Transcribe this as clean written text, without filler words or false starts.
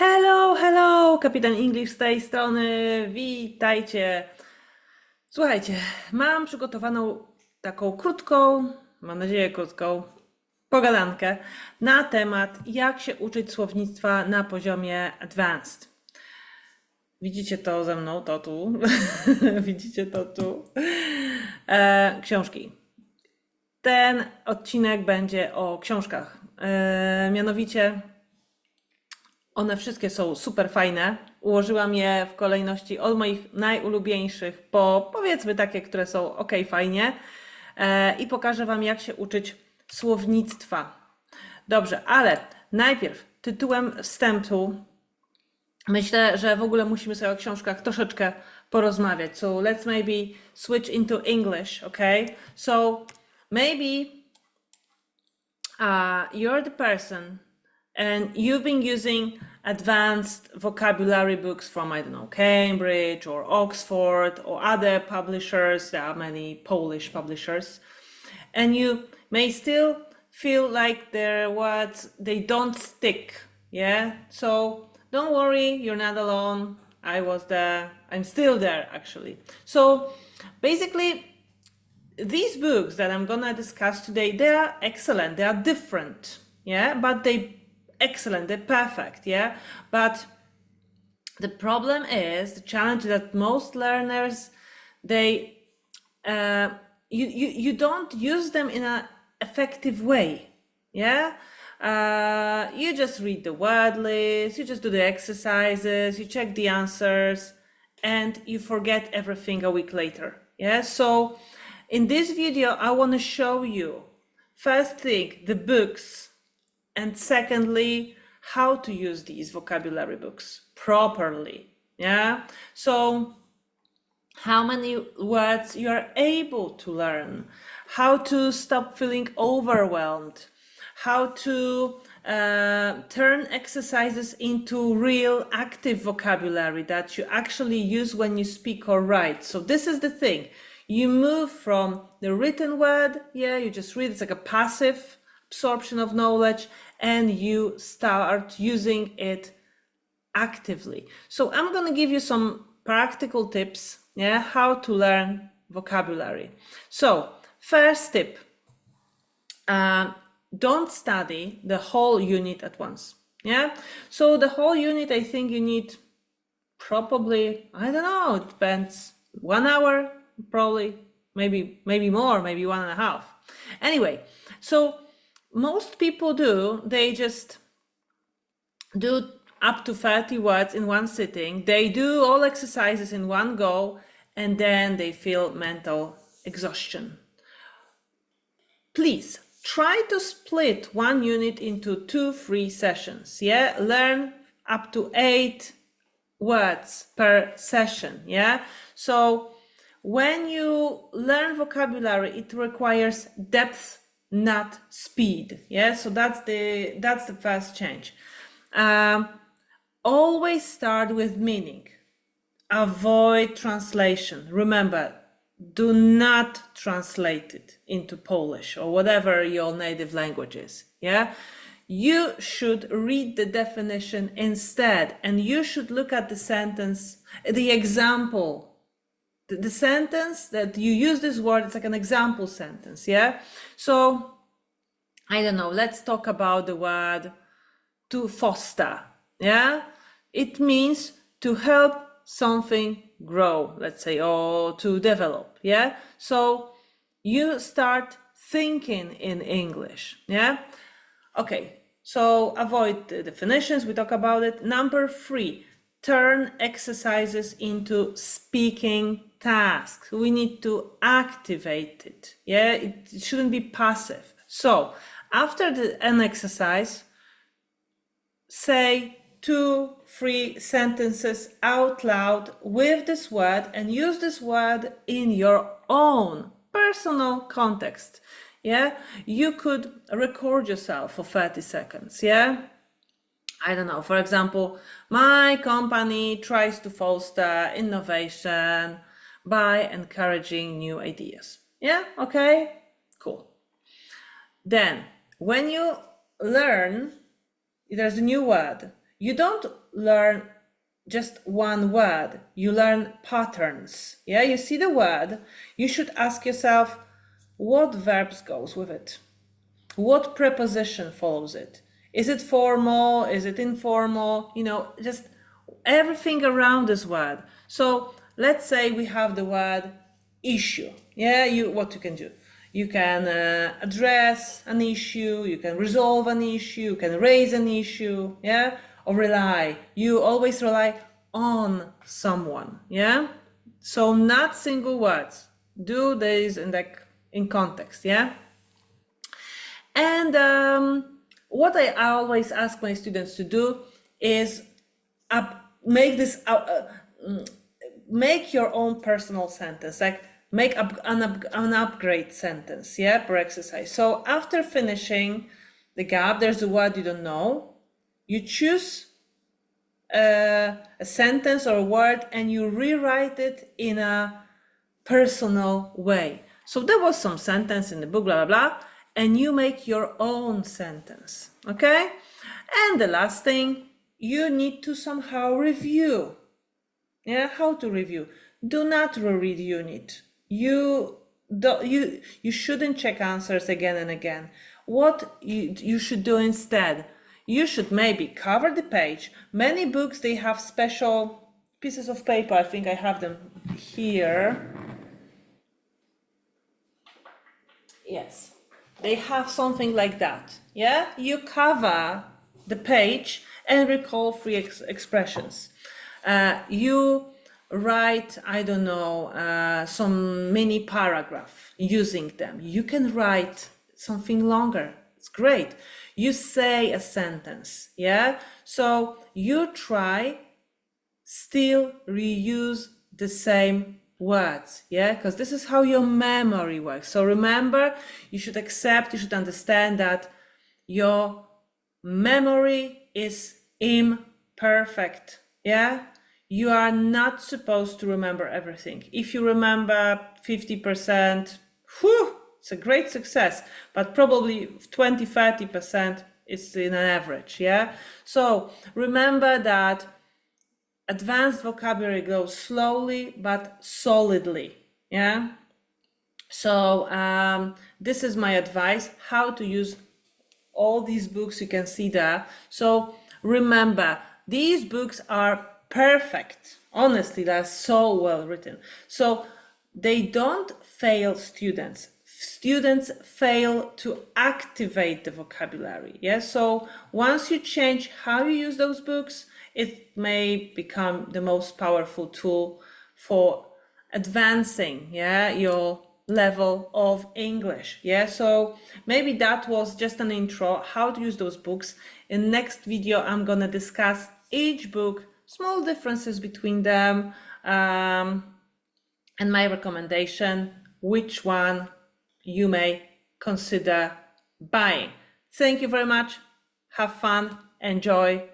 Hello, hello! Kapitan English z tej strony. Witajcie. Słuchajcie, mam przygotowaną taką krótką, mam nadzieję krótką, pogadankę na temat, jak się uczyć słownictwa na poziomie advanced. Widzicie to ze mną, to tu. Widzicie to tu. Książki. Ten odcinek będzie o książkach. Mianowicie one wszystkie są super fajne. Ułożyłam je w kolejności od moich najulubieńszych po powiedzmy takie, które są ok, fajnie. I pokażę Wam, jak się uczyć słownictwa. Dobrze, ale najpierw tytułem wstępu myślę, że w ogóle musimy sobie o książkach troszeczkę porozmawiać. So let's maybe switch into English, okay? So maybe you're the person and you've been using advanced vocabulary books from, I don't know, Cambridge or Oxford or other publishers. There are many Polish publishers. And you may still feel like their words, they don't stick. Yeah? So don't worry, you're not alone. I was there. I'm still there, actually. So basically, these books that I'm gonna discuss today, they are excellent. They are different. Yeah? But excellent, they're perfect, yeah? But the problem is, the challenge that most learners, you don't use them in an effective way, yeah? You just read the word list, you just do the exercises, you check the answers, and you forget everything a week later, yeah? So in this video, I want to show you, first thing, the books, and secondly, how to use these vocabulary books properly. Yeah. So how many words you are able to learn, how to stop feeling overwhelmed, how to turn exercises into real active vocabulary that you actually use when you speak or write. So this is the thing. You move from the written word, yeah, you just read, it's like a passive absorption of knowledge, and you start using it actively. So I'm going to give you some practical tips, yeah, how to learn vocabulary. So first tip, don't study the whole unit at once. Yeah. So the whole unit, I think you need probably, I don't know, it depends, 1 hour, probably, maybe more, maybe 1.5. Anyway, so most people they just do up to 30 words in one sitting. They do all exercises in one go, and then they feel mental exhaustion. Please try to split one unit into 2-3 sessions. Yeah, learn up to 8 words per session. Yeah, so when you learn vocabulary, it requires depth, not speed. Yeah, so that's the first change. Always start with meaning. Avoid translation. Remember, do not translate it into Polish or whatever your native language is. Yeah, you should read the definition instead, and you should look at the sentence, the example. The sentence that you use this word, it's like an example sentence, yeah? So, I don't know, let's talk about the word to foster, yeah? It means to help something grow, let's say, or to develop, yeah? So, you start thinking in English, yeah? Okay, so avoid the definitions, we talk about it. Number 3, turn exercises into speaking tasks. We need to activate it. Yeah, it shouldn't be passive. So after an exercise, say 2-3 sentences out loud with this word, and use this word in your own personal context. Yeah, you could record yourself for 30 seconds. Yeah, I don't know, for example, my company tries to foster innovation by encouraging new ideas. Yeah, okay, cool. Then, when you learn, there's a new word, you don't learn just one word, you learn patterns. Yeah, you see the word, you should ask yourself, what verbs goes with it? What preposition follows it? Is it formal? Is it informal? You know, just everything around this word. So let's say we have the word issue. Yeah, what you can do? You can address an issue, you can resolve an issue, you can raise an issue, yeah? Or rely. You always rely on someone, yeah? So not single words. Do this in context, yeah? And what I always ask my students to do is make your own personal sentence, like make an upgrade sentence, yeah, per exercise. So after finishing the gap, there's a word you don't know. You choose a sentence or a word and you rewrite it in a personal way. So there was some sentence in the book, blah, blah, blah, and you make your own sentence, okay? And the last thing, you need to somehow review. Yeah, how to review? Do not reread unit. You shouldn't check answers again and again. What you should do instead, you should maybe cover the page. Many books, they have special pieces of paper. I think I have them here. Yes, they have something like that. Yeah, you cover the page and recall three expressions. You write, I don't know, some mini paragraph using them. You can write something longer. It's great. You say a sentence, yeah? So you try still reuse the same words, yeah? Because this is how your memory works. So remember, you should understand that your memory is imperfect, yeah? You are not supposed to remember everything. If you remember 50%, whew, it's a great success, but probably 20-30% is in an average, yeah? So remember that advanced vocabulary goes slowly but solidly, yeah? So this is my advice, how to use all these books you can see there. So remember, these books are perfect. Honestly, they're so well written. So they don't fail students. Students fail to activate the vocabulary. Yeah. So once you change how you use those books, it may become the most powerful tool for advancing, yeah, your level of English. Yeah. So maybe that was just an intro how to use those books. In next video, I'm gonna discuss each book, small differences between them, and my recommendation, which one you may consider buying. Thank you very much. Have fun. Enjoy.